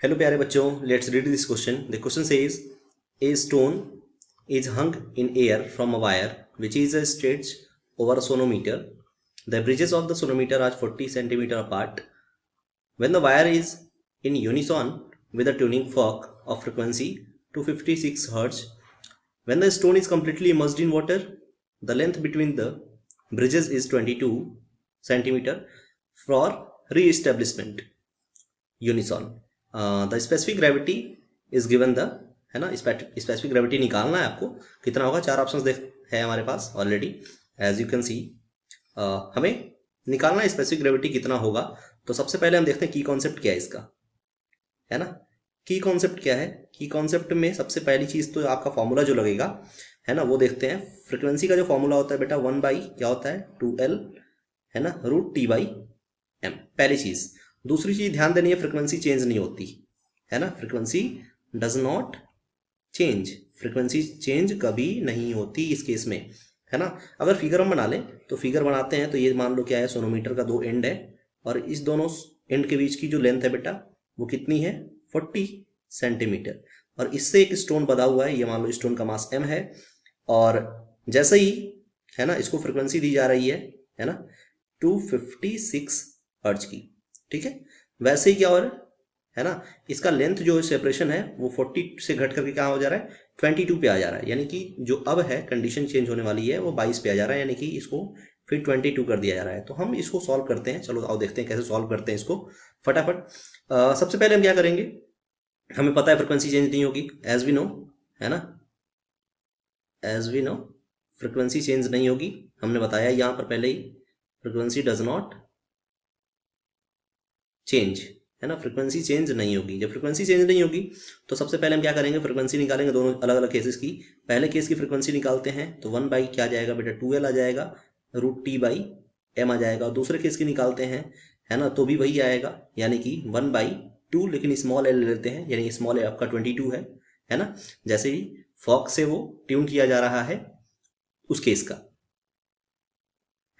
Hello प्यारे बच्चों, let's read this question. The question says a stone is hung in air from a wire which is stretched over a sonometer. The bridges of the sonometer are 40 centimeter apart. When the wire is in unison with the tuning fork of frequency 256 Hz, when the stone is completely immersed in water, the length between the bridges is 22 centimeter for re-establishment. Unison. The specific gravity is given the, है ना. Specific gravity निकालना है आपको. कितना होगा? चार options देख है हमारे पास already, as you can see. हमें निकालना है स्पेसिफिक ग्रेविटी कितना होगा. तो सबसे पहले हम देखते हैं की कॉन्सेप्ट क्या है इसका, है ना. की कॉन्सेप्ट क्या है? की कॉन्सेप्ट में सबसे पहली चीज तो आपका फॉर्मूला जो लगेगा, है ना, वो देखते हैं. फ्रिक्वेंसी का जो फॉर्मूला होता है बेटा 1 क्या होता है? 2L, है ना, √T/m. पहली चीज. दूसरी चीज ध्यान देनी है, फ्रिक्वेंसी चेंज नहीं होती, है ना. Frequency does not change. Frequency change कभी नहीं होती इस केस में, है ना. अगर फिगर हम बना लें तो फिगर बनाते हैं तो ये मान लो क्या है, सोनोमीटर का दो एंड है और इस दोनों एंड के बीच की जो लेंथ है बेटा वो कितनी है? 40 सेंटीमीटर. और इससे एक स्टोन बधा हुआ है, ये मान लो स्टोन का मास m है. और जैसे ही, है ना, इसको फ्रिक्वेंसी दी जा रही है ना, 256 हर्ट्ज की. ठीक है. वैसे ही क्या हो रहा है ना, इसका लेंथ जो सेपरेशन है वो 40 से घट करके क्या हो जा रहा है? 22 पे आ जा रहा है. यानी कि जो अब है कंडीशन चेंज होने वाली है वो 22 पे आ जा रहा है, यानी कि इसको फिर 22 कर दिया जा रहा है. तो हम इसको सॉल्व करते हैं. चलो आओ देखते हैं कैसे सॉल्व करते हैं इसको फटाफट. सबसे पहले हम क्या करेंगे, हमें पता है फ्रिक्वेंसी चेंज नहीं होगी, एज वी नो, है ना. As we know frequency change नहीं होगी, हमने बताया यहाँ पर पहले ही. फ्रिक्वेंसी डज नॉट चेंज, है ना. फ्रिक्वेंसी चेंज नहीं होगी. जब फ्रिक्वेंसी चेंज नहीं होगी तो सबसे पहले हम क्या करेंगे, फ्रिक्वेंसी निकालेंगे दोनों अलग अलग केसेस की. पहले केस की फ्रिक्वेंसी निकालते हैं तो 1 क्या आ जाएगा बेटा? 2L आ जाएगा, √T/m आ जाएगा. दूसरे केस की निकालते हैं, है ना, तो भी वही आएगा, यानी कि 1/2, लेकिन स्मॉल एल लेते हैं, यानी स्मॉल एल आपका 22 है ना. जैसे ही फॉक से वो ट्यून किया जा रहा है उस केस का,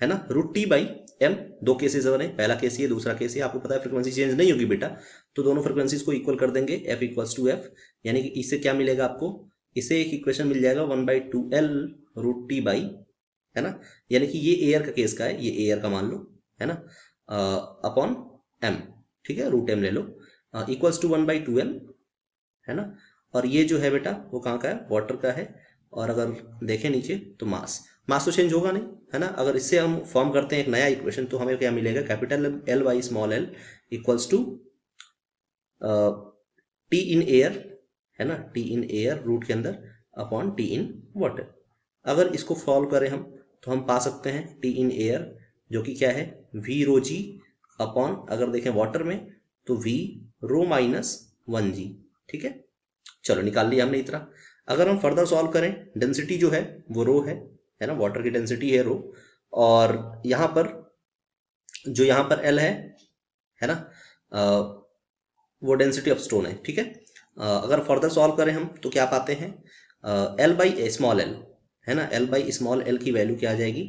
है ना. √T/m. दो केसेस बने, पहला केस ये, दूसरा केस ये. आपको पता है फ्रिक्वेंसी चेंज नहीं होगी बेटा, तो दोनों फ्रिक्वेंसीज को इक्वल कर देंगे, f = f. यानी कि इससे क्या मिलेगा आपको? इससे एक इक्वेशन मिल जाएगा 1/2L √T/, है ना. यानी कि ये एयर का केस का है, ये एयर का मान लो, है ना, अपॉन m. ठीक है, √m ले लो, = 1/2L, है ना. और ये जो है बेटा वो कहाँ का है? वाटर का है. और अगर देखें नीचे तो मास तो चेंज होगा नहीं, है ना. अगर इससे हम फॉर्म करते हैं एक नया इक्वेशन तो हमें क्या मिलेगा? Capital L small l = T in air, है ना, T इन एयर रूट के अंदर अपॉन T इन वाटर. अगर इसको सॉल्व करें हम तो हम पा सकते हैं T इन एयर जो कि क्या है? V ρg अपॉन, अगर देखें वाटर में तो V ρ-1g. ठीक है, चलो निकाल लिया हमने इतना. अगर हम फर्दर सॉल्व करें, डेंसिटी जो है वो रो है ना, वाटर की डेंसिटी है रो. और यहाँ पर जो यहाँ पर एल है ना, वो डेंसिटी ऑफ स्टोन है. ठीक है. अगर फर्दर सॉल्व करें हम तो क्या पाते हैं? L/स्मॉल एल, है ना, L/स्मॉल एल की वैल्यू क्या आ जाएगी?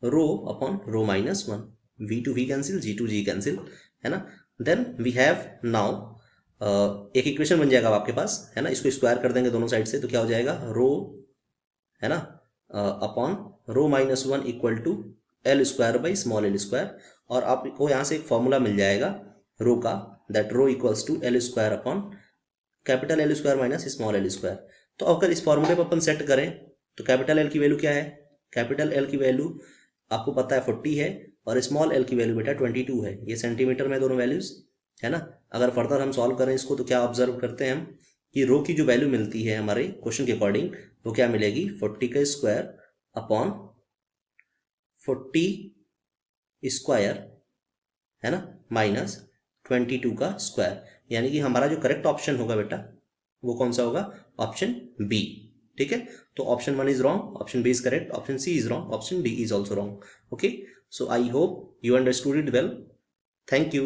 Rho upon ρ-1. V cancel, G cancel, है ना. देन वी हैव नाउ एक इक्वेशन बन जाएगा आपके पास, है ना. इसको स्क्वायर कर देंगे दोनों साइड से तो क्या हो जाएगा? रो, है ना, अपॉन ρ-1 = L² / स्मॉल l². और आपको यहाँ से एक फॉर्मूला मिल जाएगा रो का, that rho = L² upon capital L² - small l². तो अगर इस फॉर्मूले पर अपन सेट करें तो कैपिटल एल की वैल्यू क्या है? कैपिटल एल की वैल्यू आपको पता है 40 है और स्मॉल एल की वैल्यू बेटा 22 है. ये सेंटीमीटर में दोनों वैल्यूज, है ना. अगर फर्दर हम सॉल्व करें इसको तो क्या ऑब्जर्व करते हैं हम कि रो की जो वैल्यू मिलती है हमारे क्वेश्चन के अकॉर्डिंग वो क्या मिलेगी? 40 का स्क्वायर अपॉन 40 स्क्वायर, है ना, माइनस 22 का स्क्वायर. यानी कि हमारा जो करेक्ट ऑप्शन होगा बेटा वो कौन सा होगा? Option B. ठीक है. तो option 1 is wrong, option B is correct, option C is wrong, option D is also wrong. Okay, so I hope you understood it well. Thank you.